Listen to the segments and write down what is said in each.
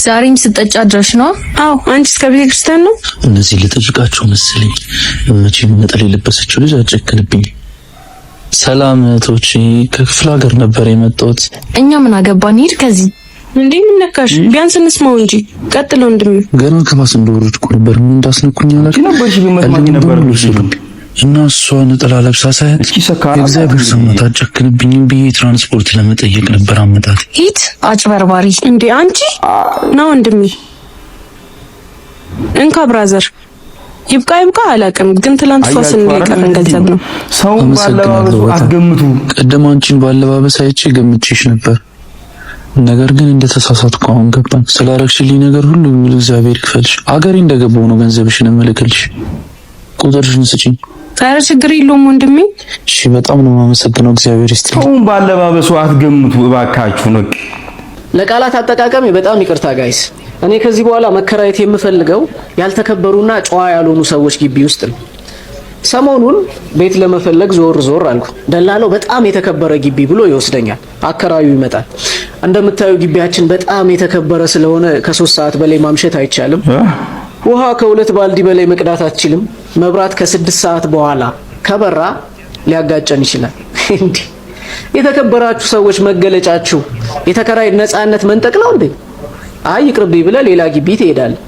ዛሬም ስጠጫ ድረሽ ነው? አዎ አንቺ እስከ ቤተ ክርስቲያን ነው? እነዚህ ልጠይቃቸው መሰለኝ። መቼም ነጠላ የለበሰችው ልጅ አጨክንብኝ። ሰላም እህቶቼ፣ ከክፍለ ሀገር ነበር የመጣሁት። እኛ ምን አገባን? ሂድ ከዚህ። እንዴ ምን ነካሽ? ቢያንስ እንስማው እንጂ። ቀጥለው እንደም ገና ከማስ እንደወረድኩ ነበር ምን እንዳስነኩኝ አላውቅም ነበር እና እሷ ነጠላ ለብሳ ሳያት እግዚአብሔር ሰማት አጨክንብኝ ብዬ ትራንስፖርት ለመጠየቅ ነበር አመጣት። ሂድ አጭበርባሪ! እንዴ አንቺ ነው ወንድሜ። እንካ ብራዘር ይብቃ አላውቅም፣ ግን ትላንት ፋስን የቀረን ገንዘብ ነው። ሰው ባለባበሱ አትገምቱ። ቀደም አንቺን ባለባበስ አይቼ ገምቼሽ ነበር፣ ነገር ግን እንደተሳሳትኩ አሁን ገባኝ። ስላረግሽልኝ ነገር ሁሉ እግዚአብሔር ይክፈልሽ። አገሬ እንደገባው ነው ገንዘብሽን እመልክልሽ። ቁጥርሽን ስጪኝ። ኧረ ችግር የለውም ወንድሜ። እሺ በጣም ነው የማመሰግነው። እግዚአብሔር ይስጥልኝ። ሰው ባለባበሱ አትገምቱ እባካችሁ ነው። ለቃላት አጠቃቀም በጣም ይቅርታ ጋይስ። እኔ ከዚህ በኋላ መከራየት የምፈልገው ያልተከበሩና ጨዋ ያልሆኑ ሰዎች ግቢ ውስጥ ነው። ሰሞኑን ቤት ለመፈለግ ዞር አልኩ። ደላለው በጣም የተከበረ ግቢ ብሎ ይወስደኛል። አከራዩ ይመጣል። እንደምታዩ ግቢያችን በጣም የተከበረ ስለሆነ ከ3 ሰዓት በላይ ማምሸት አይቻልም። ውሃ ከ2 ባልዲ በላይ መቅዳት አትችልም። መብራት ከ6 ሰዓት በኋላ ከበራ ሊያጋጨን ይችላል። እንዴ የተከበራችሁ ሰዎች መገለጫችሁ የተከራይ ነፃነት መንጠቅ ነው እንዴ? አይ ይቅርብኝ ብለህ ሌላ ግቢ ትሄዳለህ።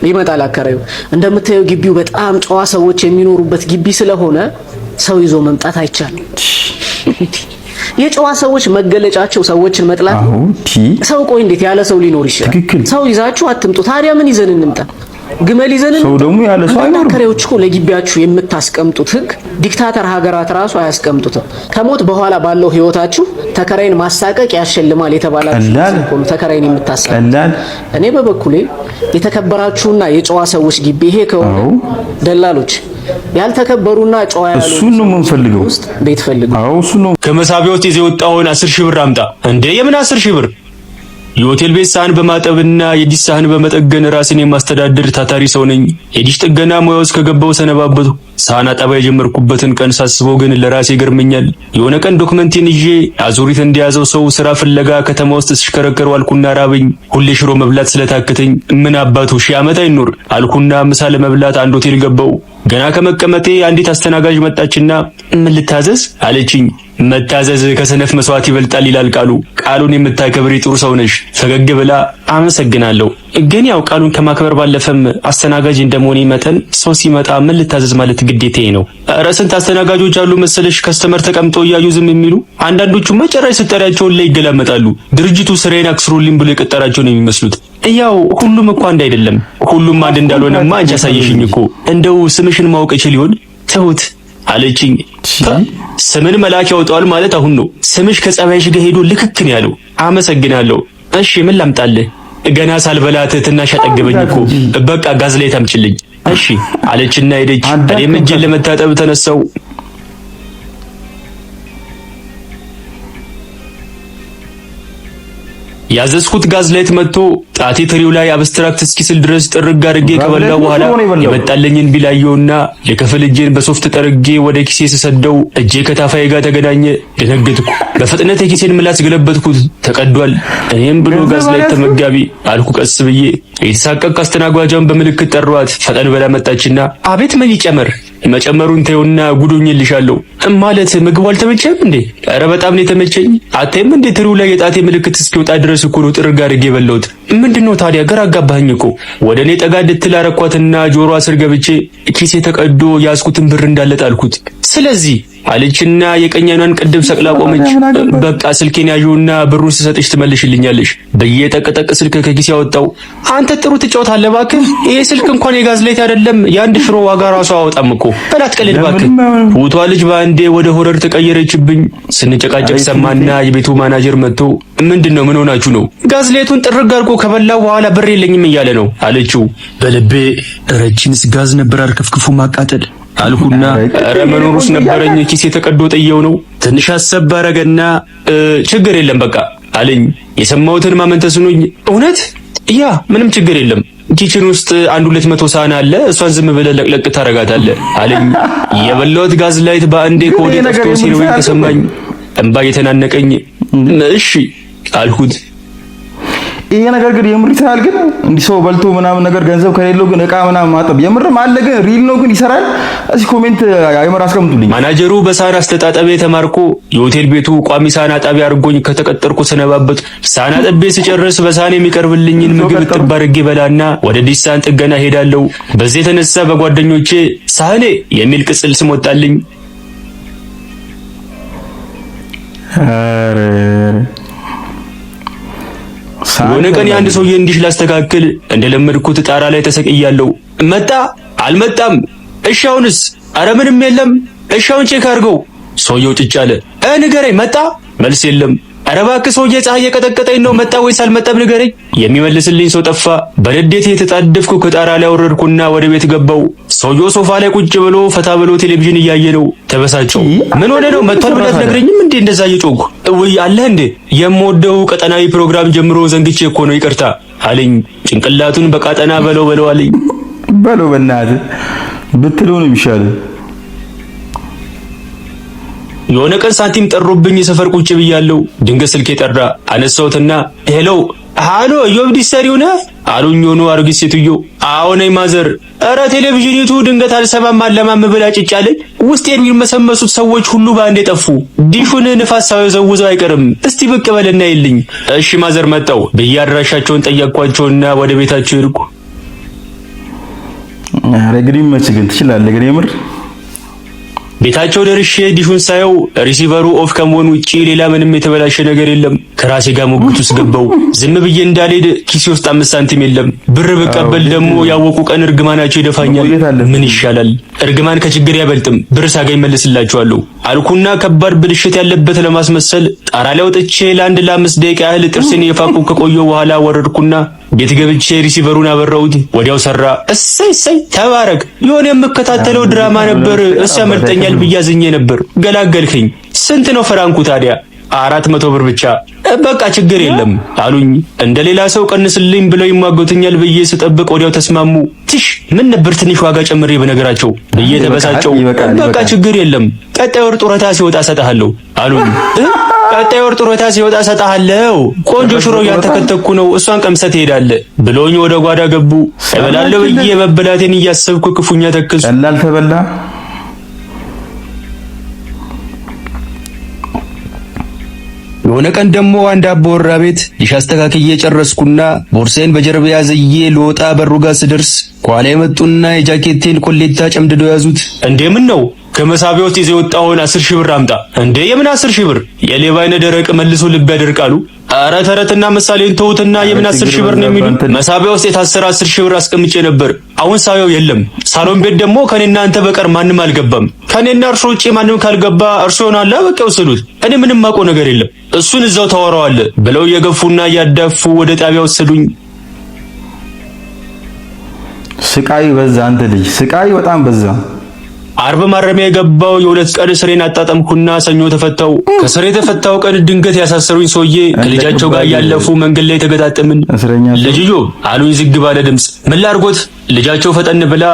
ይመጣል አከራዩ። እንደምታየው ግቢው በጣም ጨዋ ሰዎች የሚኖሩበት ግቢ ስለሆነ ሰው ይዞ መምጣት አይቻልም። የጨዋ ሰዎች መገለጫቸው ሰዎችን መጥላት ነው። ሰው ቆይ እንዴት ያለ ሰው ሊኖር ይችላል? ሰው ይዛችሁ አትምጡ። ታዲያ ምን ይዘን እንምጣ? ግመል ይዘን ሰው ደግሞ ያለ ሰው አይኖርም። አከራዮች እኮ ለግቢያችሁ የምታስቀምጡት ህግ ዲክታተር ሀገራት ራሱ አያስቀምጡትም። ከሞት በኋላ ባለው ህይወታችሁ ተከራይን ማሳቀቅ ያሸልማል የተባላችሁ ተከራይን የምታሳቀቅ። እኔ በበኩሌ የተከበራችሁና የጨዋ ሰዎች ግቢ ይሄ ከሆነ ደላሎች ያልተከበሩና ጨዋ ያሉ እሱ ነው የምንፈልገው ውስጥ ቤት ፈልጉ። አዎ እሱ ነው። ከመሳቢያ ውስጥ ይዘው የወጣውን 10,000 ብር አምጣ። እንዴ የምን 10,000 ብር? የሆቴል ቤት ሳህን በማጠብና የዲሽ ሳህን በመጠገን ራስን የማስተዳደር ታታሪ ሰው ነኝ። የዲሽ ጥገና ሙያ ውስጥ ከገባው ሰነባበቱ። ሳህን አጠባ የጀመርኩበትን ቀን ሳስበው ግን ለራሴ ይገርመኛል። የሆነ ቀን ዶክመንቴን ይዤ አዙሪት እንደያዘው ሰው ስራ ፍለጋ ከተማ ውስጥ ስሽከረከሩ አልኩና ራበኝ። ሁሌ ሽሮ መብላት ስለታከተኝ ምን አባቱ ሺህ ዓመት አይኖር አልኩና ምሳ ለመብላት አንድ ሆቴል ገባው። ገና ከመቀመጤ አንዲት አስተናጋጅ መጣችና ምን ልታዘዝ አለችኝ። መታዘዝ ከሰነፍ መስዋዕት ይበልጣል ይላል ቃሉ። ቃሉን የምታከብሪ ጥሩ ሰው ነሽ። ፈገግ ብላ አመሰግናለሁ፣ ግን ያው ቃሉን ከማክበር ባለፈም አስተናጋጅ እንደመሆኔ መጠን ሰው ሲመጣ ምን ልታዘዝ ማለት ግዴታዬ ነው። ኧረ ስንት አስተናጋጆች አሉ መሰለሽ ከስተመር ተቀምጦ እያዩ ዝም የሚሉ። አንዳንዶቹ መጨረሻ ስጠሪያቸውን ላይ ይገላመጣሉ። ድርጅቱ ስራዬን አክስሮልኝ ብሎ የቀጠራቸው ነው የሚመስሉት። ያው ሁሉም እኮ አንድ አይደለም። ሁሉም አንድ እንዳልሆነማ አንቺ አሳየሽኝ እኮ። እንደው ስምሽን ማወቅ እችል ይሆን? ተውት አለችኝ። ስምን መልአክ ያወጣዋል ማለት አሁን ነው። ስምሽ ከጸባይሽ ጋር ሄዶ ልክክን ያለው። አመሰግናለሁ። እሺ ምን ላምጣልህ? ገና ሳልበላት ትናሽ አጠገበኝ እኮ። በቃ ጋዝ ላይ ታምጭልኝ። እሺ አለችና ሄደች። እኔም እጄን ለመታጠብ ተነሳው። ያዘዝኩት ጋዝ ላይት መጥቶ ጣቴ ትሪው ላይ አብስትራክት እስኪስል ድረስ ጥርግ አድርጌ ከበላው በኋላ የመጣልኝን ቢላየውና ለከፈል እጄን በሶፍት ጠርጌ ወደ ኪሴ ስሰደው እጄ ከታፋዬ ጋር ተገናኘ። ደነገጥኩ። በፍጥነት የኪሴን ምላስ ገለበጥኩት። ተቀዷል። እኔም ብሎ ጋዝ ላይት ተመጋቢ አልኩ ቀስ ብዬ። የተሳቀቅ አስተናጋጇን በምልክት ጠሯት። ፈጠን በላ መጣችና አቤት ምን ይጨመር? መጨመሩን ተይውና ጉዶኝልሻለሁ። ማለት ምግቡ አልተመቸም እንዴ? ኧረ በጣም ነው የተመቸኝ። አታይም እንዴ ትሪው ላይ የጣቴ ምልክት እስኪወጣ ድረስ እኮ ነው ጥርግ አድርጌ የበላሁት። ምንድነው ታዲያ? ግራ አጋባኸኝ እኮ። ወደ እኔ ጠጋ እንድትል አረኳትና ጆሮዋ ስር ገብቼ ኪሴ ተቀዶ ያዝኩትን ብር እንዳለ ጣልኩት። ስለዚህ አለችና የቀኝ አይኗን ቅድም ሰቅላ ቆመች። በቃ ስልኬን ያዥውና ብሩን ስሰጥሽ ትመልሽልኛለሽ ብዬ ጠቅጠቅ ስልክ ከኪሴ ያወጣው። አንተ ጥሩ ትጫወታለህ እባክህ። ይሄ ስልክ እንኳን የጋዝ ላይት አይደለም የአንድ ሽሮ ዋጋ ራሱ አወጣም እኮ። በላት ቀልድ እባክህ። ውቷ ልጅ በአንዴ ወደ ሆረር ተቀየረችብኝ። ስንጨቃጨቅ ሰማና የቤቱ ማናጀር መጥቶ ምንድነው ምን ሆናችሁ ነው? ጋዝ ላይቱን ጥርግ አድርጎ ከበላው በኋላ ብር የለኝም እያለ ነው አለችው። በልቤ ረጅንስ ጋዝ ነበር አርከፍክፉ ማቃጠል አልኩና ኧረ መኖሩስ ነበረኝ ኪሴ ተቀዶ ጥየው ነው። ትንሽ አሰብ አረገና ችግር የለም በቃ አለኝ። የሰማሁትን ማመን ተስኖኝ እውነት ያ ምንም ችግር የለም ኪችን ውስጥ 100 ሳህን አለ እሷን ዝም ብለህ ለቅለቅ ታረጋታለህ አለኝ። የበላሁት ጋዝ ላይት በአንዴ ኮዴ ጠፍቶ ሲሉኝ ተሰማኝ። እንባ የተናነቀኝ እሺ አልኩት። ይሄ ነገር ግን የምር ይሰራል። ግን እንዲህ ሰው በልቶ ምናምን ነገር ገንዘብ ከሌለው ግን እቃ ምናምን ማጠብ የምርም አለ። ግን ሪል ነው ግን ይሰራል? እስኪ ኮሜንት አይመር አስቀምጡልኝ። ማናጀሩ በሳህን አስተጣጠቤ ተማርኮ የሆቴል ቤቱ ቋሚ ሳህን አጣቢ አድርጎኝ ከተቀጠርኩ ሰነባበት። ሳህን አጥቤ ስጨርስ በሳህን የሚቀርብልኝን ምግብ ጥብ አድርጌ በላና ወደ ዲሽ ሳህን ጥገና ሄዳለሁ። በዚህ የተነሳ በጓደኞቼ ሳህኔ የሚል ቅጽል ስም ወጣልኝ። የሆነ ቀን የአንድ ሰውዬ እንዲሽ ላስተካክል እንደለመድኩት ጣራ ላይ ተሰቅያለሁ። መጣ አልመጣም? እሺ አሁንስ? ኧረ ምንም የለም። እሺ አሁን ቼክ አድርገው። ሰውየው ጭጭ አለ። ንገረኝ፣ መጣ? መልስ የለም። ኧረ እባክህ ሰውዬ ፀሐይ የቀጠቀጠኝ ነው። መጣ ወይስ አልመጣም ንገረኝ። የሚመልስልኝ ሰው ጠፋ። በንዴት የተጣደፍኩ ከጣራ ላይ ወረድኩና ወደ ቤት ገባው። ሰውየው ሶፋ ላይ ቁጭ ብሎ ፈታ ብሎ ቴሌቪዥን እያየ ነው። ተበሳጨው። ምን ሆነ ነው? መጥቷል ብለህ አትነግረኝም እንዴ? እንደዛ እየጮኩ ወይ አለ እንዴ? የምወደው ቀጠናዊ ፕሮግራም ጀምሮ ዘንግቼ እኮ ነው፣ ይቅርታ አለኝ። ጭንቅላቱን በቃጠና በለው አለኝ። በለው በእናትህ ብትለው ነው የሚሻለው። የሆነ ቀን ሳንቲም ጠሮብኝ ሰፈር ቁጭ ብያለሁ። ድንገት ስልኬ ጠራ። አነሳሁትና ሃሎ ዮብ ዲሰሪው ነህ አሉኝ። ሆኖ አሮጊት ሴትዮ። አዎ ነኝ ማዘር። ኧረ ቴሌቪዥኒቱ ድንገት አልሰማም አለማም ብላ ጭጭ አለኝ። ውስጥ የሚመሰመሱት ሰዎች ሁሉ ባንዴ ጠፉ። ዲሹን ንፋስ ሳይወዘውዘው አይቀርም። እስቲ ብቅ በልና ይልኝ። እሺ ማዘር መጣው ብዬ አድራሻቸውን ጠየቅኳቸውና ወደ ቤታቸው ሄድኩ። ኧረ እንግዲህ መች ግን ትችላለህ ግን የምር ቤታቸው ደርሼ ዲሹን ሳየው ሪሲቨሩ ኦፍ ከመሆኑ ውጪ ሌላ ምንም የተበላሸ ነገር የለም። ከራሴ ጋር ሞግቱ ውስጥ ገባው። ዝም ብዬ እንዳልሄድ ኪሴ ውስጥ 5 ሳንቲም የለም። ብር ብቀበል ደግሞ ያወቁ ቀን እርግማናቸው ይደፋኛል። ምን ይሻላል? እርግማን ከችግር አይበልጥም። ብር ሳገኝ መልስላቸዋለሁ አልኩና ከባድ ብልሽት ያለበት ለማስመሰል ጣራ ላይ ወጥቼ ለ5 ደቂቃ ያህል ጥርሴን የፋቁ ከቆየው በኋላ ወረድኩና ቤት ገብቼ ሪሲቨሩን አበራሁት። ወዲያው ሰራ። እሰይ ተባረክ። የሆነ የምከታተለው ድራማ ነበር። ያመልጠኛል ብዬ አዝኜ ነበር። ገላገልከኝ። ስንት ነው ፍራንኩ ታዲያ? 400 ብር ብቻ። በቃ ችግር የለም አሉኝ። እንደሌላ ሰው ቀንስልኝ ብለው ይሟገቱኛል ብዬ ስጠብቅ ወዲያው ተስማሙ። ትሽ ምን ነበር ትንሽ ዋጋ ጨምሬ በነገራቸው ብዬ ተበሳጨው። በቃ ችግር የለም ቀጣይ ወር ጡረታ ሲወጣ ሰጣለሁ አሉኝ። ቀጣይ ወር ጡረታ ሲወጣ ሰጣለሁ። ቆንጆ ሽሮ ያተከተኩ ነው፣ እሷን ቀምሰህ ትሄዳለህ ብሎኝ ወደ ጓዳ ገቡ። እበላለሁ ብዬ መበላቴን እያሰብኩ ክፉኛ ተከሱ። ቀላል ተበላ። የሆነ ቀን ደግሞ አንድ አባወራ ቤት ዲሽ አስተካክዬ ጨረስኩና ቦርሳዬን በጀርባ ያዝዬ ልወጣ በሩ ጋር ስደርስ ከኋላ የመጡና የጃኬቴን ኮሌታ ጨምድደው ያዙት። እንዴ ምን ነው? ከመሳቢያ ውስጥ ይዘው የወጣውን 10 ሺህ ብር አምጣ። እንዴ የምን 10 ሺህ ብር? የሌባ አይነ ደረቅ መልሶ ልብ ያደርቃሉ። ኧረ ተረትና ምሳሌን ተውትና የምን 10 ሺህ ብር ነው የሚሉት? መሳቢያ ውስጥ የታሰረ 10 ሺህ ብር አስቀምጬ ነበር። አሁን ሳየው የለም። ሳሎን ቤት ደግሞ ከኔና አንተ በቀር ማንም አልገባም። ከኔና እርሶ ውጪ ማንም ካልገባ እርሶ ይሆናል በቃ ወሰዱት። እኔ ምንም ማውቀው ነገር የለም። እሱን እዛው ታወራዋለህ ብለው እየገፉና እያዳፉ ወደ ጣቢያ ወሰዱኝ። ስቃይ በዛ። አንተ ልጅ ስቃይ በጣም በዛ። አርብ ማረሚያ የገባው የ2 ቀን ስሬን አጣጣምኩና ሰኞ ተፈታው። ከስሬ ተፈታው ቀን ድንገት ያሳሰሩኝ ሰውዬ ከልጃቸው ጋር ያለፉ መንገድ ላይ ተገጣጠምን። ልጅዮ አሉኝ ዝግ ባለ ድምጽ። ምን ላርጎት? ልጃቸው ፈጠን ብላ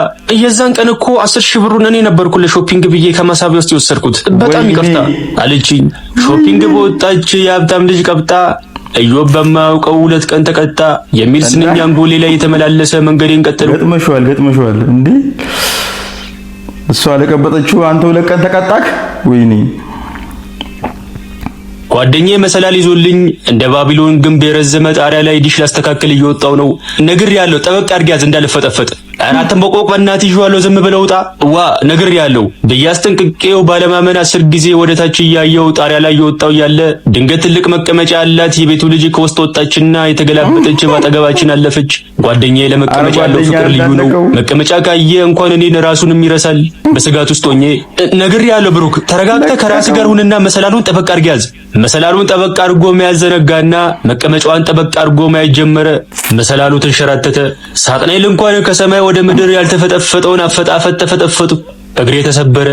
የዛን ቀን እኮ 10 ሺህ ብሩን እኔ ነበርኩ ለሾፒንግ ብዬ ከማሳቢያ ውስጥ የወሰድኩት፣ በጣም ይቅርታ አለችኝ። ሾፒንግ በወጣች የሀብታም ልጅ ቀብጣ እዮብ በማያውቀው 2 ቀን ተቀጣ የሚል ስንኝ አንጎሌ ላይ የተመላለሰ መንገዴን ቀጠሉ። ገጥመሽዋል እንዴ? እሷ ለቀበጠችው አንተ 2 ቀን ተቀጣክ? ወይኔ ጓደኛዬ መሰላል ይዞልኝ እንደ ባቢሎን ግንብ የረዘመ ጣሪያ ላይ ዲሽ ላስተካክል እየወጣው ነው። ነግሬያለሁ፣ ጠበቅ አድርጊያዝ እንዳልፈጠፈጥ። አራተም በቆቅ በእናትህ ይዤዋለሁ፣ ዝም ብለው ውጣ። ዋ ነግሬያለሁ በያስጠንቅቄው ባለማመን 10 ጊዜ ወደ ታች እያየው ጣሪያ ላይ እየወጣው ያለ ድንገት ትልቅ መቀመጫ ያላት የቤቱ ልጅ ከውስጥ ወጣችና የተገላበጠች ባጠገባችን አለፈች። ጓደኛዬ ለመቀመጫ ያለው ፍቅር ልዩ ነው። መቀመጫ ካየ እንኳን እኔን ራሱንም ይረሳል። በስጋት ውስጥ ሆኜ ነግሬያለሁ፣ ብሩክ ተረጋግተህ ከራስ ጋር ሁንና መሰላሉን ጠበቅ አድርጊያዝ። መሰላሉን ጠበቅ አድርጎ መያዝ ዘነጋና መቀመጫዋን ጠበቅ አድርጎ መያዝ ጀመረ። መሰላሉ ተንሸራተተ። ሳጥናይል እንኳን ከሰማይ ወደ ምድር ያልተፈጠፈጠውን አፈጣፈጥ ተፈጠፈጡ። እግሬ ተሰበረ።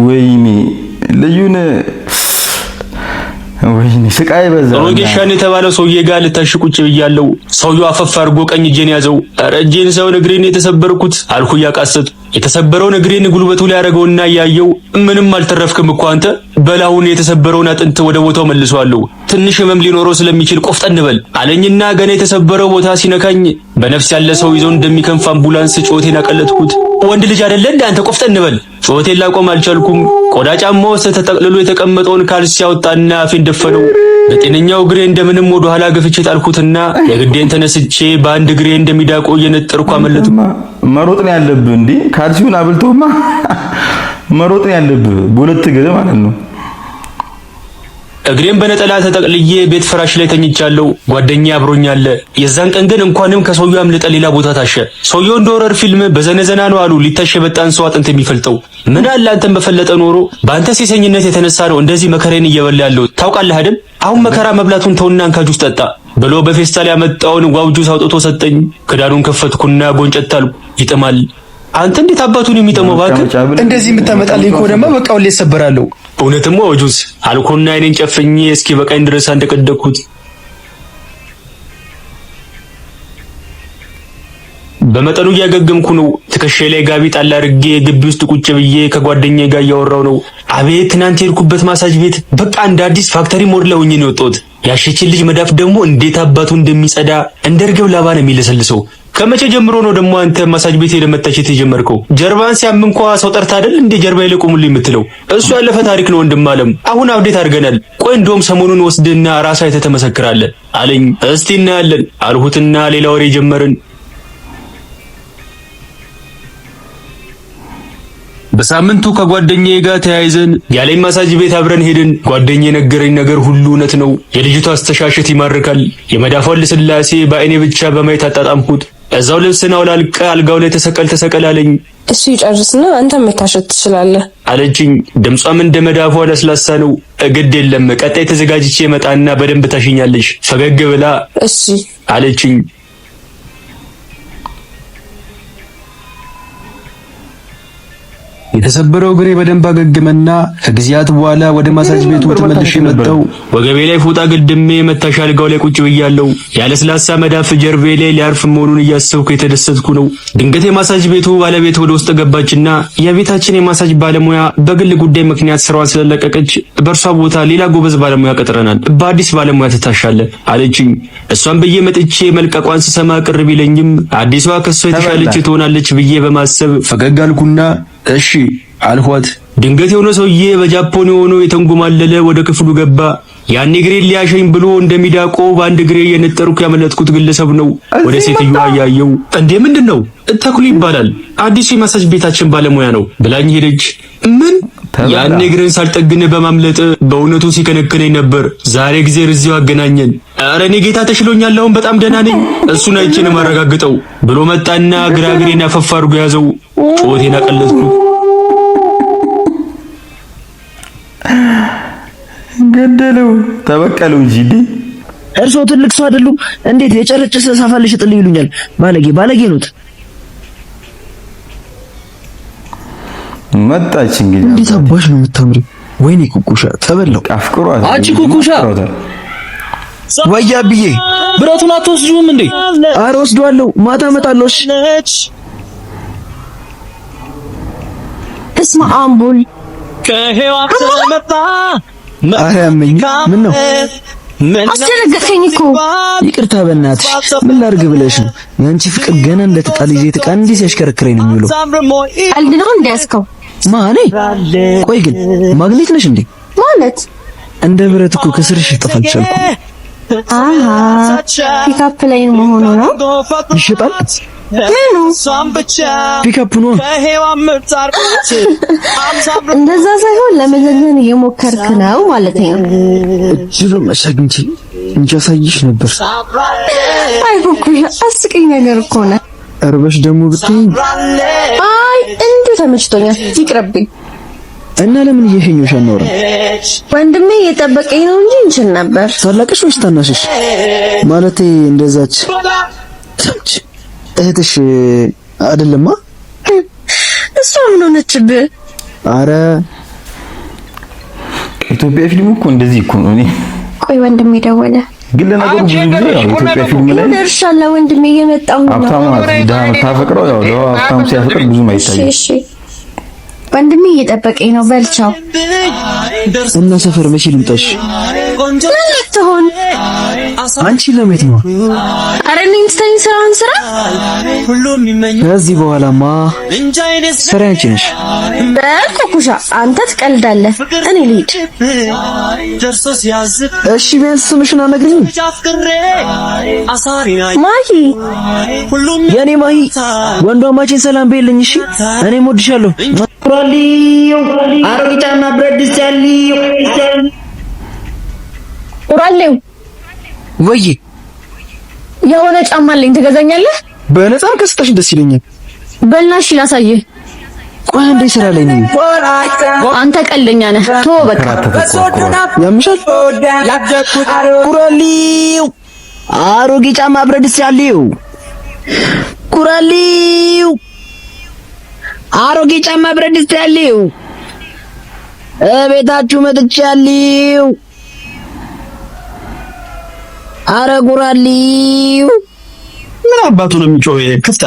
ወይኔ ልዩን ወይኔ ስቃይ በዛ። ሮጌሻን የተባለው ሰውዬ ጋር ልታሽቁጭ ብያለሁ። ሰውዬው አፈፍ አድርጎ ቀኝ እጄን ያዘው። ኧረ እጄን ሳይሆን እግሬን የተሰበርኩት አልኩ እያቃሰቱ። የተሰበረውን እግሬን ጉልበቱ ላይ ያደረገውና ያየው ምንም አልተረፍክም እኮ አንተ። በላሁን የተሰበረውን አጥንት ወደ ቦታው መልሷለሁ። ትንሽ ህመም ሊኖረው ስለሚችል ቆፍጠን በል አለኝና ገና የተሰበረው ቦታ ሲነካኝ በነፍስ ያለ ሰው ይዞ እንደሚከንፍ አምቡላንስ ጮቴን አቀለጥኩት። ወንድ ልጅ አይደለ እንዴ አንተ ቆፍጠን በል። ጮቴን ላቆም አልቻልኩም። ቆዳ ጫማው ውስጥ ተጠቅልሎ የተቀመጠውን ካልሲ ያወጣና አፌን ደፈነው። በጤነኛው እግሬ እንደምንም ወደ ኋላ ገፍቼ ጣልኩትና የግዴን ተነስቼ በአንድ እግሬ እንደሚዳቆ እየነጠርኩ አመለጥኩ። መሮጥ ነው ያለብህ እንዴ? ካልሲውን አብልቶማ መሮጥ ነው ያለብህ በሁለት እግር ማለት ነው። እግሬን በነጠላ ተጠቅልዬ ቤት ፍራሽ ላይ ተኝቻለሁ። ጓደኛዬ አብሮኛል። የዛን ቀን ግን እንኳንም ከሰውየው አምልጠ ሌላ ቦታ ታሸ። ሰውየው እንደ ሆረር ፊልም በዘነዘና ነው አሉ ሊታሽ በጣን ሰው አጥንት የሚፈልጠው። ምን አለ አንተን በፈለጠ ኖሮ። በአንተ ሴሰኝነት የተነሳ ነው እንደዚህ መከራዬን እየበላ ያለው ታውቃለህ አይደል? አሁን መከራ መብላቱን ተውና እንካ ጁስ ጠጣ ብሎ በፌስታል ያመጣውን ዋው ጁስ አውጥቶ ሰጠኝ። ክዳኑን ከፈትኩና ጎንጨት አልኩ። ይጥማል። አንተ እንዴት አባቱን የሚጠመው ባክ? እንደዚህ የምታመጣልኝ ከሆነማ በቃ ሁሌ እሰበራለሁ። እውነትም ጁስ አልኮና አይኔን ጨፍኜ እስኪ በቃኝ ድረስ አንደቀደኩት። በመጠኑ እያገገምኩ ነው። ትከሻዬ ላይ ጋቢ ጣል አድርጌ ግቢ ውስጥ ቁጭ ብዬ ከጓደኛዬ ጋር እያወራው ነው። አቤት ትናንት የሄድኩበት ማሳጅ ቤት በቃ እንደ አዲስ ፋክተሪ ሞድ ላይ ሆኜ ነው የወጣሁት። ያሸችን ልጅ መዳፍ ደግሞ እንዴት አባቱ እንደሚጸዳ እንደ እርግብ ላባ ነው የሚለሰልሰው። ከመቼ ጀምሮ ነው ደግሞ አንተ ማሳጅ ቤት ሄደህ መታሸት የጀመርከው? ጀርባን ሲያም እንኳን ሰው ጠርታ አይደል እንዴ ጀርባ ይለቁሙልኝ የምትለው? እሱ ያለፈ ታሪክ ነው ወንድም አለም። አሁን አብዴት አድርገናል። ቆይ እንደውም ሰሞኑን ወስድና ራስህ አይተህ ተመሰክራለህ አለኝ። እስቲ እናያለን አልሁትና ሌላ ወሬ ጀመርን። በሳምንቱ ከጓደኛዬ ጋር ተያይዘን ያለኝ ማሳጅ ቤት አብረን ሄድን። ጓደኛዬ ነገረኝ ነገር ሁሉ እውነት ነው። የልጅቷ አስተሻሸት ይማርካል። የመዳፏን ልስላሴ በአይኔ ብቻ በማየት አጣጣምኩት። እዛው ልብስና አውላልቀ አልጋው ላይ ተሰቀል አለኝ። እሺ ይጨርስና አንተ መታሸት ትችላለህ አለችኝ። ድምጿም እንደ መዳፏ ለስላሳ ነው። ግድ የለም ቀጣይ ተዘጋጅቼ መጣና በደንብ ታሽኛለሽ ፈገግ ብላ እሺ አለችኝ። የተሰበረው እግሬ በደንብ አገገመና ከጊዜያት በኋላ ወደ ማሳጅ ቤቱ ተመልሼ መጣሁ። ወገቤ ላይ ፎጣ ግድሜ መታሻ አልጋው ላይ ቁጭ ብያለሁ። ያለስላሳ መዳፍ ጀርቤ ላይ ሊያርፍ መሆኑን እያሰብኩ የተደሰትኩ ነው። ድንገት የማሳጅ ቤቱ ባለቤት ወደ ውስጥ ገባችና የቤታችን የማሳጅ ባለሙያ በግል ጉዳይ ምክንያት ስራዋን ስለለቀቀች በእርሷ ቦታ ሌላ ጎበዝ ባለሙያ ቀጥረናል፣ በአዲስ ባለሙያ ትታሻለህ አለችኝ። እሷን ብዬ መጥቼ መልቀቋን ስሰማ ቅር ቢለኝም አዲሷ ከሷ የተሻለች ትሆናለች ብዬ በማሰብ ፈገግ አልኩና እሺ አልኋት። ድንገት የሆነ ሰውዬ በጃፖን የሆነ የተንጎማለለ ወደ ክፍሉ ገባ። ያኔ እግሬን ሊያሸኝ ብሎ እንደሚዳቆ በአንድ እግሬ የነጠርኩ ያመለጥኩት ግለሰብ ነው። ወደ ሴትዮዋ ያየው እንዴ ምንድነው? ተክሉ ይባላል አዲሱ የማሳጅ ቤታችን ባለሙያ ነው ብላኝ ሄደች። ምን ያኔ እግሬን ሳልጠግን በማምለጥ በእውነቱ ሲከነከነኝ ነበር። ዛሬ ጊዜ ርዚው አገናኘን። ኧረ እኔ ጌታ ተሽሎኛል፣ አሁን በጣም ደህና ነኝ፣ እሱን አይቼ ነው ማረጋግጠው ብሎ መጣና ግራ እግሬን አፈፍ አድርጎ ያዘው። ጮቴን አቀለጥኩ። ገደለው ተበቀለው እንጂ እርሶ ትልቅ ሰው አይደሉም? እንዴት የጨረጨሰ ሳፋልሽ ጥልይ ይሉኛል? ባለጌ ነው። መጣች እንግዲህ። እንዴት አባሽ ነው የምታምሪ! ወይኔ ኩኩሻ ተበላው። አፍቅሯት አንቺ ኩኩሻ ወያብዬ ብረቱን አትወስጂውም እንዴ? ኧረ ወስደዋለሁ፣ ማታ እመጣለሁ። እስማ አምቡል ከሄዋን ተመጣ አያመኝ። ምን ነው አስደነገጥከኝ እኮ። ይቅርታ በእናትሽ። ምን ላድርግ ብለሽ ነው? ያንቺ ፍቅር ገና እንደተጣለ ዘይት ዕቃ እንዲህ ሲያሽከረክረኝ ነው የሚውለው። ቀልድ ነው እንዲያስከው ማኔ። ቆይ ግን ማግኔት ነሽ እንዴ? ማለት እንደ ብረት እኮ ከስርሽ ይጠፋል ቻልኩ። አሃ ፒካፕ ላይ መሆኑ ነው። ይሸጣል። ፒካፕ ነው። እንደዛ ሳይሆን ለመዘግዘን እየሞከርክ ነው ማለት ነው። እጅሩ መሳግንቺ እንጃ ሳይሽ ነበር። አይ ኩኩያ አስቀኝ ነገር እኮ ነው። እርበሽ ደግሞ ብትይ አይ እንዴ ተመችቶኛል፣ ይቅርብኝ። እና ለምን እየሸኞሽ አኖረ? ወንድሜ እየጠበቀኝ ነው እንጂ እንችል ነበር። ታላቅሽ ወይስ ታናሽሽ? ማለቴ እንደዛች ሰምች እህትሽ አይደለማ? እሷ ምን ሆነችብህ? አረ ኢትዮጵያ ፊልም እኮ እንደዚህ እኮ ነው። እኔ ቆይ ወንድሜ ደወለ። ግን ለነገሩ ብዙ ጊዜ ያው ኢትዮጵያ ፊልም ላይ ደርሻለሁ ወንድሜ እየመጣሁ ነው። ሀብታሙ ታፈቅረው ያው ሀብታሙ ሲያፈቅር ብዙም አይታይም። እሺ ወንድሜ እየጠበቀኝ ነው። በልቻው እና ሰፈር መቼ ልምጣሽ? ትሆን አንቺ ለምን ነው? አረ ነኝ ስራን ስራ። ከዚህ በኋላማ ስራ አንቺ ነሽ። በኩሻ አንተ ትቀልዳለህ። እኔ ልሂድ። እሺ ቢያንስ ስምሽን አነግሪኝ። ማሂ የኔ ማሂ ወንድማችን ሰላም በይልኝ። እሺ እኔም ወድሻለሁ። ቁራሊው አሮጊታና ብረት ድስት ያለው ቁራሌው ወይ የሆነ ጫማ አለኝ ትገዛኛለህ? በነፃ ከስጠሽ ደስ ይለኛል። በልናሽ ላሳየህ። ቆይ አንዴ ስራ ላይ ነኝ። አንተ ቀልደኛ ነህ። ቶ በቃ ያምሻል። ቁራሊው አሮጌ ጫማ ብረት ድስት ያለው ቁራሊው አሮጌ ጫማ ብረት ድስት ያለው ቤታችሁ መጥቻለሁ። አረ ቁራሊው ምን አባቱ ነው የሚጮህ? ክፍታ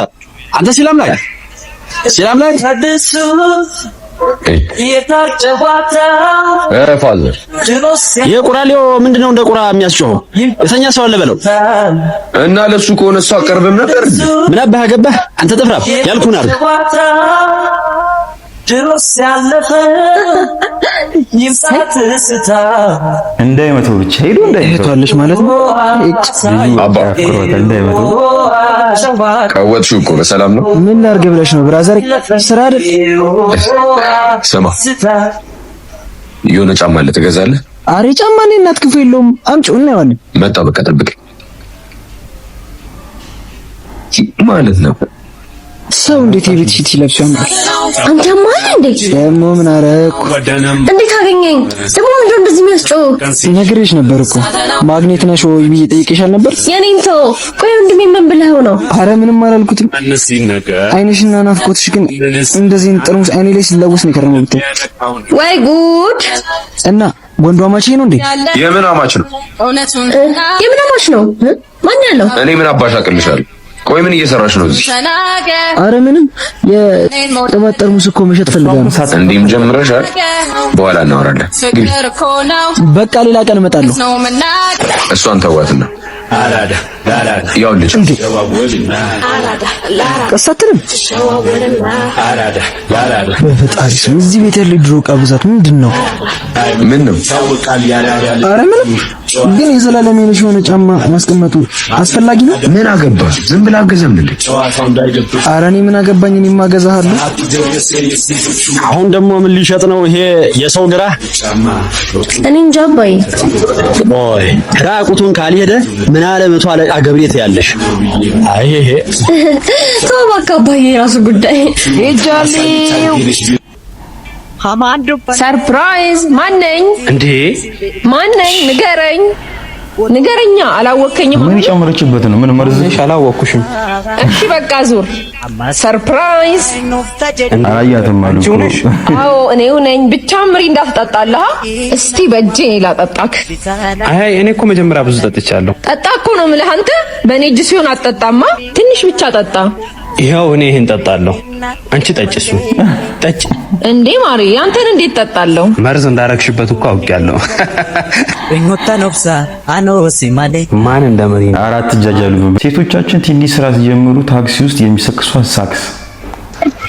አንተ ሰላም ላይ ፋዘር የቁራሌው ምንድነው እንደ ቁራ የሚያስጮኸው? የተኛ ሰው አለ በለው እና ለሱ ከሆነ እሱ አቀርብም ነበር። ምን አባህ ገባህ አንተ ጥፍራም ያልኩህን አድርግ። እንዳይመተው ብቻ ሄዶ እንዳይመታለሽ ማለት ነው። አባ እንዳይመተው ቀወጥሽው እኮ በሰላም ነው። ምን ላድርግ ብለሽ ነው ብራዘር? ስራ አይደል? ስማ የሆነ ጫማ አለ ትገዛለህ? አሬ ጫማ እኔ እናት ክፉ የለውም። አምጪው እናየዋለን። መጣ በቃ ጠብቅ ማለት ነው። ሰው እንዴት የቤት ሺት ይለብስ ያምራል። አንተ ማን እንዴ? ደግሞ ምን አረኩ? እንዴት አገኘኝ? ደግሞ ምንድነው እንደዚህ የሚያስጨው? ነግሬሽ ነበር እኮ ማግኔት ነሽ ወይ ብዬ ጠይቄሻል ነበር። የኔን ተው። ቆይ ወንድሜ ምን ብለህ ነው? አረ ምንም አላልኩትም። አይንሽና ናፍቆትሽ ግን እንደዚህ ጠርሙስ አይኔ ላይ ሲለወስ ነው የከረመው ብታይ። ወይ ጉድ! እና ወንዱ አማች ነው እንዴ? የምን አማች ነው? የምን አማች ነው? ማን ያለው? እኔ ምን አባሽ አቅልሻለሁ? ቆይ ምን እየሰራሽ ነው እዚህ? አረ ምንም የቅባት ጠርሙስ እኮ መሸጥ ፈልጋለሁ። እንዲህም ጀምረሻል። በኋላ እናወራለን። በቃ ሌላ ቀን እመጣለሁ። እሷን ተዋትና ያው ልጅ ቀሳትንም በፈጣሪ ስም እዚህ ቤት ያለ ድሮ ዕቃ ብዛት ምንድን ነው? ምን ነው? አረ ምንም ግን የዘላለም የነሽ የሆነ ጫማ ማስቀመጡ አስፈላጊ ነው። ምን አገባ? ዝም ብላ አገዘም እንዴ? አረ እኔ ምን አገባኝ? እኔ ማገዛሃለሁ። አሁን ደግሞ ምን ሊሸጥ ነው ይሄ የሰው ግራ? እኔ እንጃ አባዬ። ኦይ ራቁቱን ካልሄደ ምን አለ መቶ አለቃ ገብሬት ያለሽ? አይ ይሄ ተው በቃ አባዬ፣ የራሱ ጉዳይ። ሄጃለሁ። ሰርፕራይዝ! ማነኝ እንዴ? ማነኝ? ንገረኛ። አላወከኝም። ምን ጨምረችበት ነው? ምን መርዝሽ? አላወኩሽም። እሺ በቃ ዙር። ሰርፕራይዝ! አላያትም አሉ እኮ። አዎ እኔው ነኝ። ብቻ ምሪ እንዳትጠጣለህ። እስቲ በእጄ ላጠጣክ። አይ እኔ እኮ መጀመሪያ ብዙ ጠጥቻለሁ። ጠጣ እኮ ነው የምልህ። አንተ በእኔ እጅ ሲሆን አትጠጣማ። ትንሽ ብቻ ጠጣ። ይኸው እኔ ይሄን ጠጣለሁ። አንቺ ጠጭ። እሱ ጠጭ እንዴ ማሪ፣ አንተን እንዴት ጠጣለሁ? መርዝ እንዳረግሽበት እኮ አውቄያለሁ። ማን እንደመሪ አራት ጃጃሉ ሴቶቻችን ትንሽ ስራ ሲጀምሩ ታክሲ ውስጥ የሚሰክሷት ሳክስ።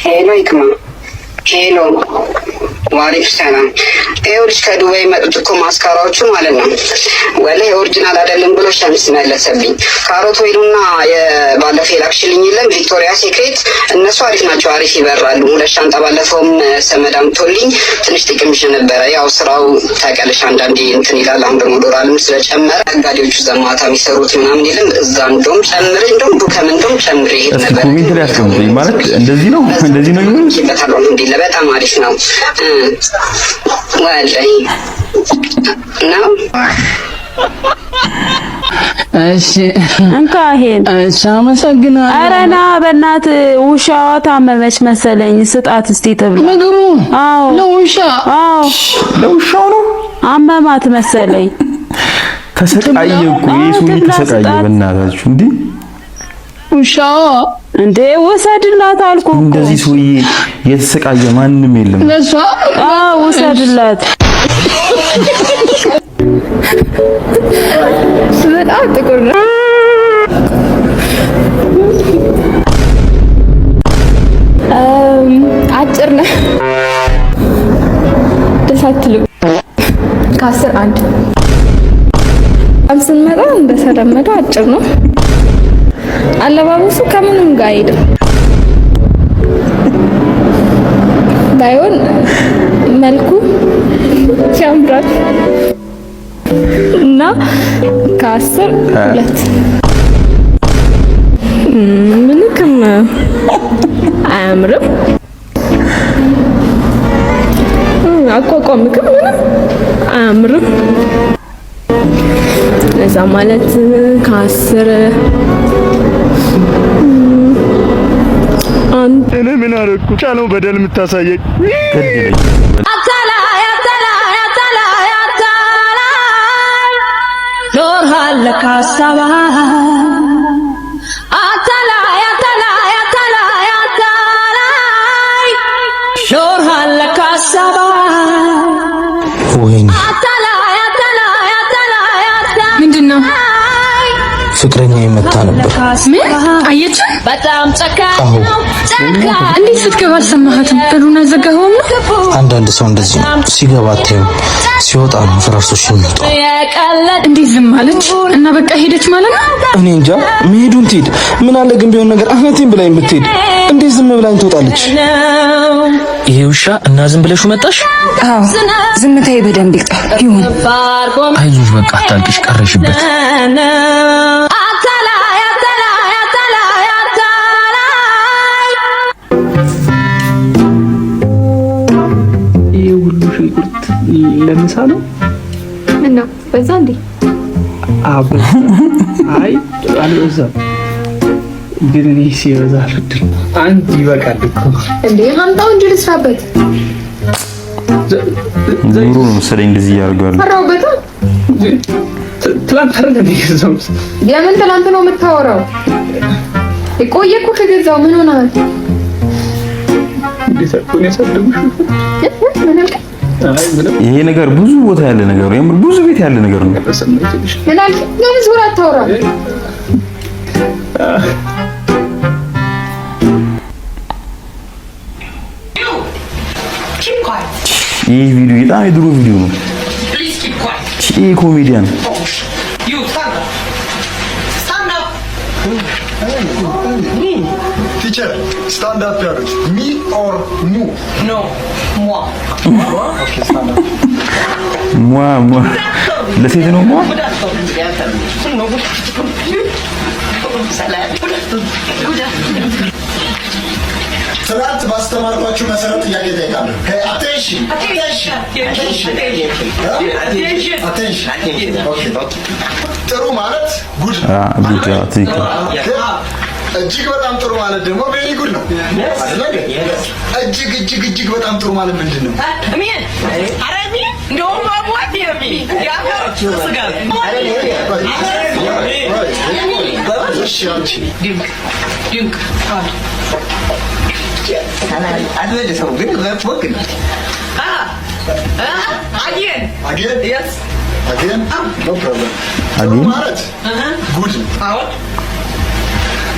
ሄሎ ይክማ። ሄሎ ዋሪፍ ሰላም። ይኸውልሽ ከዱባይ መጡት እኮ ማስካራዎቹ ማለት ነው። ወላሂ ኦሪጂናል አይደለም ብሎ ሸምስ መለሰብኝ። ካሮት ወይኑና የባለፈው የላክሽልኝ የለም ቪክቶሪያ ሴክሬት፣ እነሱ አሪፍ ናቸው፣ አሪፍ ይበራሉ። ሁለት ሻንጣ ባለፈውም ሰመዳም ቶልኝ ትንሽ ጥቅምሽ ነበረ። ያው ስራው ታውቂያለሽ አንዳንዴ እንትን ይላል። አሁን ደግሞ ዶላርም ስለጨመረ ነጋዴዎቹ ዘማታ የሚሰሩት ምናምን የለም እዛ እንደውም ጨምሬ እንደውም ዱከም እንደውም ጨምሬ ይሄድ ነበር። ኮሜንት ላይ አስቀምጡኝ ማለት እንደዚህ ነው ይበታል እንዴ? ለበጣም አሪፍ ነው ወላሂ ነው። እሺ እንካ ይሄን። እሺ አመሰግናለሁ። ኧረ ና በእናትህ ውሻዋ ታመመች መሰለኝ፣ ስጣት እስቲ ተብሎ ምግቡ። አዎ ለውሻ። አዎ ለውሻው ነው አመማት መሰለኝ። ተሰቃየ እኮ ይሄ ሰው ተሰቃየ። በእናታችሁ እንዴ ውሻዋ እንዴ ወሰድላት አልኩ። እንደዚህ ሰውዬ የተሰቃየ ማንም የለም። ለሷ ወሰድላት። በጣም ጥቁር ነው። አጭር ነው። ደስ አትልም። ከ10 1 ስንመጣ እንደተለመደው አጭር ነው። አለባበሱ ከምንም ጋር አይሄድም። ባይሆን መልኩ ያምራል እና ከ10 2 ምንም አያምርም። አቋቋምክም ምንም አያምርም። ለዛ ማለት ከ10 እኔ ምን አደረኩ? ጫለው በደል የምታሳየኝ ኖርሃል ለካሳባ ኖርሃል ለካሳባ ወይኔ ምንድነው? ፍቅረኛ የመታ ነበር። ምን አየች? በጣም ጨካኝ ነው። እንዴት ስትገባ አልሰማሃትም? በሩን አዘጋኸውም? አንዳንድ ሰው እንደዚህ ነው። ሲገባ አታዩም፣ ሲወጣ ነው ፍራርሶሽ የሚወጣው። እንዴት ዝም አለች? እና በቃ ሄደች ማለት ነው? እኔ እንጃ መሄዱን ትሄድ። ምን አለ ግን ቢሆን ነገር አህነቴን ብላኝ ብትሄድ እንዴት ዝም ብላኝ ትወጣለች? ይሄ ውሻ እና ዝም ብለሽ መጣሽ? አዎ ዝምታዬ በደንብ ይሁን። አይዞሽ በቃ አታልቅሽ፣ ቀረሽበት። ይሄ ሁሉ ሽንኩርት ለምሳ ነው? እና በዛ እንዴ? አይ አልበዛም፣ ግን እኔ ሲበዛ አልወድም። አንድ ይበቃል እኮ እንዴ። ሀምጣው እንጂ ልስራበት። ኑሮ ነው መሰለኝ እንደዚህ ያደርጋሉ። ፈራውበት። ትላንት አይደል እንዴ ገዛው? የምን ትላንት ነው የምታወራው? የቆየ እኮ ከገዛው ምን ሆነሃል? እንዴት አቆኝ ያሳደጉሽ? ይሄ ነገር ብዙ ቦታ ያለ ነገር ነው። የምር ብዙ ቤት ያለ ነገር ነው። ምን አልክ? ለምን ዙራ አታወራ? ይህ ቪዲዮ በጣም የድሮ ቪዲዮ ነው። ይህ ኮሜዲያን ቲቸር ስታንድ አፕ ያሉት ሚ ኦር ሙ? ኖ ሟ። ኦኬ ስታንድ አፕ ሟ ለሴት ነው ሟ። ትናንት ባስተማርኳችሁ መሰረት ጥያቄ እጠይቃለሁ። አቴንሽን ጥሩ ማለት ጉድ እጅግ በጣም ጥሩ ማለት ደግሞ ቬሪ ጉድ ነው አይደል? እጅግ በጣም ጥሩ ማለት ምንድን ነው?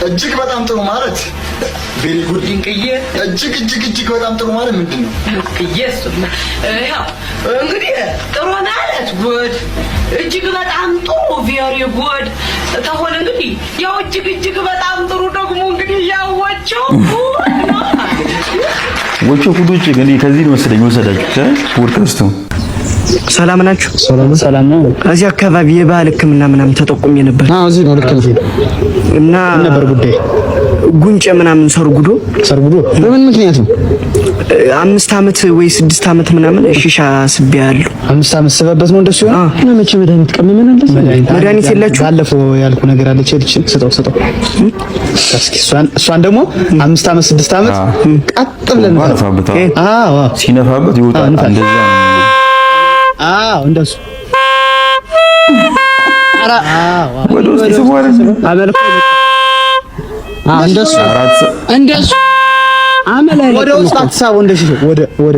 እጅግ በጣም ጥሩ ማለት ቬሪ ጉድ። እጅግ በጣም ጥሩ ማለት ምንድን ነው? እንግዲህ ጥሩ ማለት ጉድ፣ እጅግ በጣም ጥሩ ቬሪ ጉድ ተሆነ እንግዲህ ያው እጅግ በጣም ጥሩ ደግሞ እንግዲህ ያወቸው ወቾ ኩዶች እንግዲህ ከዚህ መሰለኝ ወሰዳችሁ ወርክስቱ። ሰላም ናችሁ? ሰላም ነው። እዚህ አካባቢ የባህል ሕክምና ምናምን ተጠቁሜ ነበር። አዎ እዚህ ነው ልክ ነው። እና ነበር ጉዳይ ጉንጭ ምናምን ሰርጉዶ በምን ምክንያት ነው? 5 ዓመት ወይ 6 ዓመት ምናምን ሺሻ ስቤያለሁ። 5 ዓመት ስበበት ነው እንደሱ ይሆን? እና መቼ መድኃኒት ቀመመናል? መድኃኒት የላችሁ? ባለፈው ያልኩ ነገር አለች እቺ ስጠው እስኪ እሷን ደግሞ 5 ዓመት 6 ዓመት ቀጥ ብለን አዎ ሲነፋበት ይወጣል። እንደዛ ነው። አዎ እንደሱ ወደ ውስጥ ይስባል። አመልኮ እንደሱ ወደ ውስጥ አትሳቡ። እንደዚህ ወደ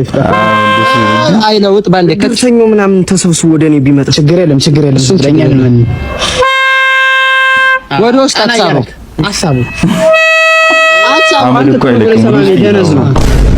አይለውጥ ባንዴ ከሰኞ ምናምን ተሰብስቦ ወደ እኔ ቢመጣ ችግር የለም ለኛ ምን ወደ ውስጥ አትሳቡ አንተ እኮ ነው